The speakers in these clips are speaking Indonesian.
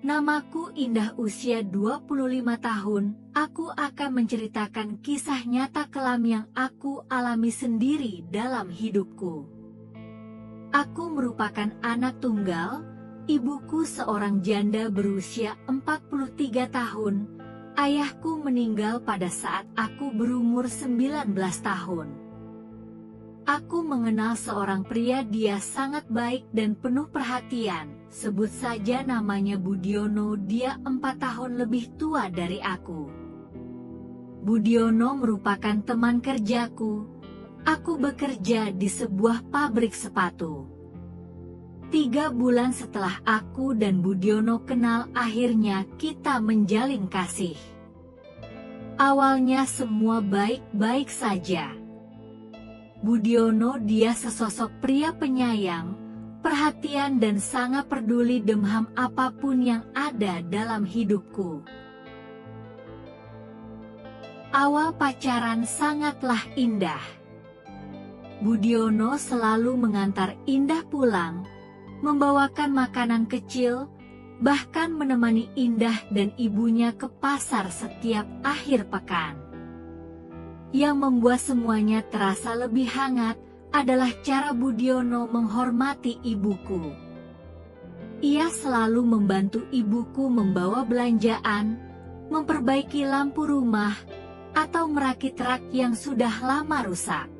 Namaku Indah, usia 25 tahun. Aku akan menceritakan kisah nyata kelam yang aku alami sendiri dalam hidupku. Aku merupakan anak tunggal. Ibuku seorang janda berusia 43 tahun. Ayahku meninggal pada saat aku berumur 19 tahun. Aku mengenal seorang pria, dia sangat baik dan penuh perhatian. Sebut saja namanya Budiono, dia 4 tahun lebih tua dari aku. Budiono merupakan teman kerjaku. Aku bekerja di sebuah pabrik sepatu. 3 bulan setelah aku dan Budiono kenal, akhirnya kita menjalin kasih. Awalnya semua baik-baik saja. Budiono dia sesosok pria penyayang, perhatian dan sangat peduli dengan apapun yang ada dalam hidupku. Awal pacaran sangatlah indah. Budiono selalu mengantar Indah pulang, membawakan makanan kecil, bahkan menemani Indah dan ibunya ke pasar setiap akhir pekan. Yang membuat semuanya terasa lebih hangat adalah cara Budiono menghormati ibuku. Ia selalu membantu ibuku membawa belanjaan, memperbaiki lampu rumah, atau merakit rak yang sudah lama rusak.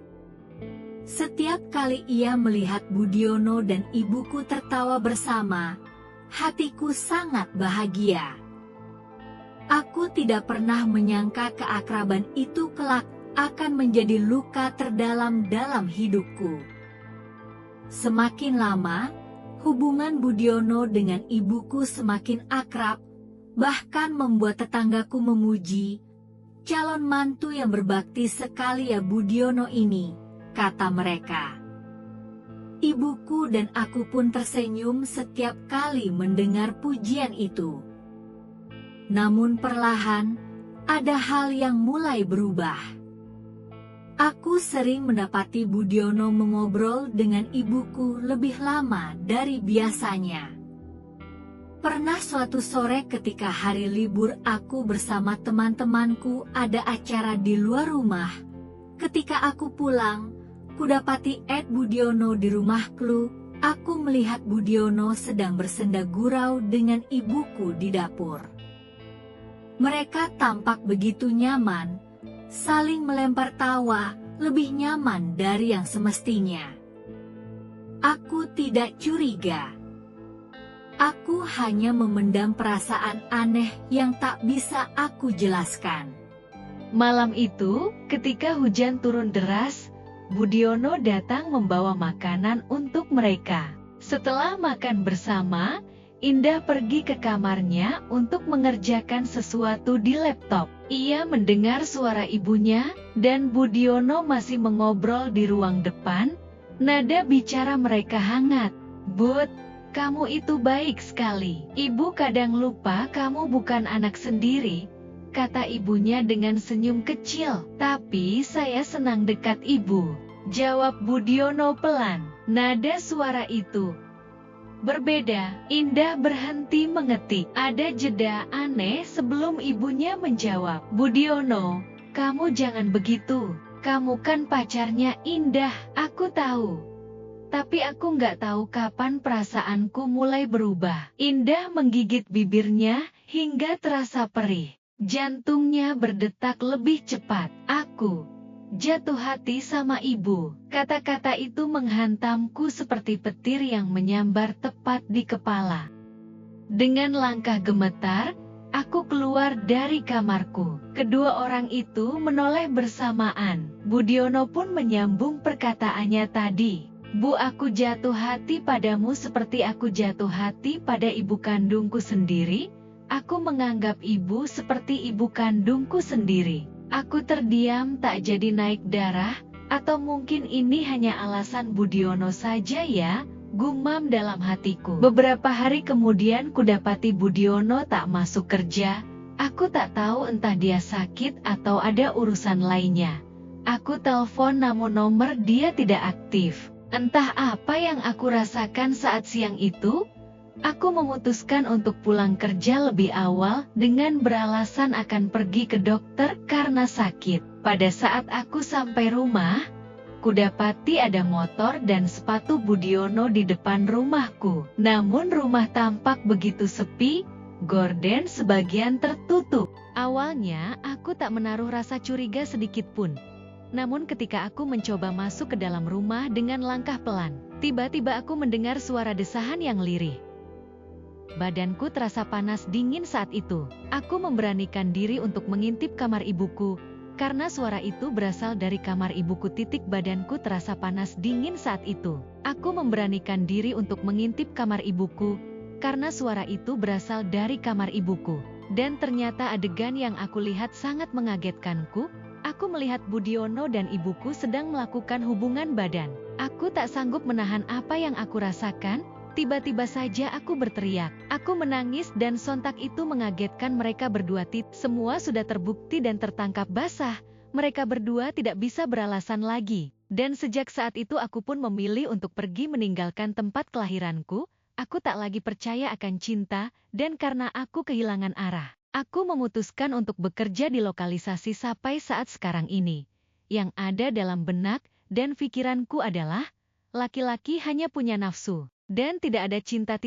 Setiap kali ia melihat Budiono dan ibuku tertawa bersama, hatiku sangat bahagia. Aku tidak pernah menyangka keakraban itu kelak akan menjadi luka terdalam dalam hidupku. Semakin lama, hubungan Budiono dengan ibuku semakin akrab, bahkan membuat tetanggaku memuji, "Calon mantu yang berbakti sekali ya Budiono ini," kata mereka. Ibuku dan aku pun tersenyum setiap kali mendengar pujian itu. Namun perlahan, ada hal yang mulai berubah. Aku sering mendapati Budiono mengobrol dengan ibuku lebih lama dari biasanya. Pernah suatu sore ketika hari libur aku bersama teman-temanku ada acara di luar rumah. Ketika aku pulang, kudapati Budiono di rumahku. Aku melihat Budiono sedang bersenda gurau dengan ibuku di dapur. Mereka tampak begitu nyaman, saling melempar tawa, lebih nyaman dari yang semestinya. Aku tidak curiga. Aku hanya memendam perasaan aneh yang tak bisa aku jelaskan. Malam itu, ketika hujan turun deras, Budiono datang membawa makanan untuk mereka. Setelah makan bersama, Indah pergi ke kamarnya untuk mengerjakan sesuatu di laptop. Ia mendengar suara ibunya, dan Budiono masih mengobrol di ruang depan. Nada bicara mereka hangat. "Bud, kamu itu baik sekali. Ibu kadang lupa kamu bukan anak sendiri," kata ibunya dengan senyum kecil. "Tapi saya senang dekat ibu," jawab Budiono pelan. Nada suara itu berbeda. Indah berhenti mengetik. Ada jeda aneh sebelum ibunya menjawab. "Budiono, kamu jangan begitu. Kamu kan pacarnya Indah." "Aku tahu. Tapi aku nggak tahu kapan perasaanku mulai berubah." Indah menggigit bibirnya hingga terasa perih. Jantungnya berdetak lebih cepat. "Aku jatuh hati sama ibu." Kata-kata itu menghantamku seperti petir yang menyambar tepat di kepala. Dengan langkah gemetar, aku keluar dari kamarku. Kedua orang itu menoleh bersamaan. Budiono pun menyambung perkataannya tadi. "Bu, aku jatuh hati padamu seperti aku jatuh hati pada ibu kandungku sendiri. Aku menganggap ibu seperti ibu kandungku sendiri." Aku terdiam, tak jadi naik darah, atau mungkin ini hanya alasan Budiono saja ya, gumam dalam hatiku. Beberapa hari kemudian kudapati Budiono tak masuk kerja. Aku tak tahu entah dia sakit atau ada urusan lainnya. Aku telepon namun nomor dia tidak aktif. Entah apa yang aku rasakan saat siang itu, Aku memutuskan untuk pulang kerja lebih awal dengan beralasan akan pergi ke dokter karena sakit. Pada saat aku sampai rumah, kudapati ada motor dan sepatu Budiono di depan rumahku. Namun rumah tampak begitu sepi, gorden sebagian tertutup. Awalnya aku tak menaruh rasa curiga sedikit pun. Namun ketika aku mencoba masuk ke dalam rumah dengan langkah pelan, tiba-tiba aku mendengar suara desahan yang lirih. Badanku terasa panas dingin saat itu. Aku memberanikan diri untuk mengintip kamar ibuku, karena suara itu berasal dari kamar ibuku. Badanku terasa panas dingin saat itu. Aku memberanikan diri untuk mengintip kamar ibuku, karena suara itu berasal dari kamar ibuku. Dan ternyata adegan yang aku lihat sangat mengagetkanku. Aku melihat Budiono dan ibuku sedang melakukan hubungan badan. Aku tak sanggup menahan apa yang aku rasakan. Tiba-tiba saja aku berteriak. Aku menangis dan sontak itu mengagetkan mereka berdua. Semua sudah terbukti dan tertangkap basah. Mereka berdua tidak bisa beralasan lagi. Dan sejak saat itu aku pun memilih untuk pergi meninggalkan tempat kelahiranku. Aku tak lagi percaya akan cinta, dan karena aku kehilangan arah, aku memutuskan untuk bekerja di lokalisasi sampai saat sekarang ini. Yang ada dalam benak dan pikiranku adalah, laki-laki hanya punya nafsu, dan tidak ada cinta.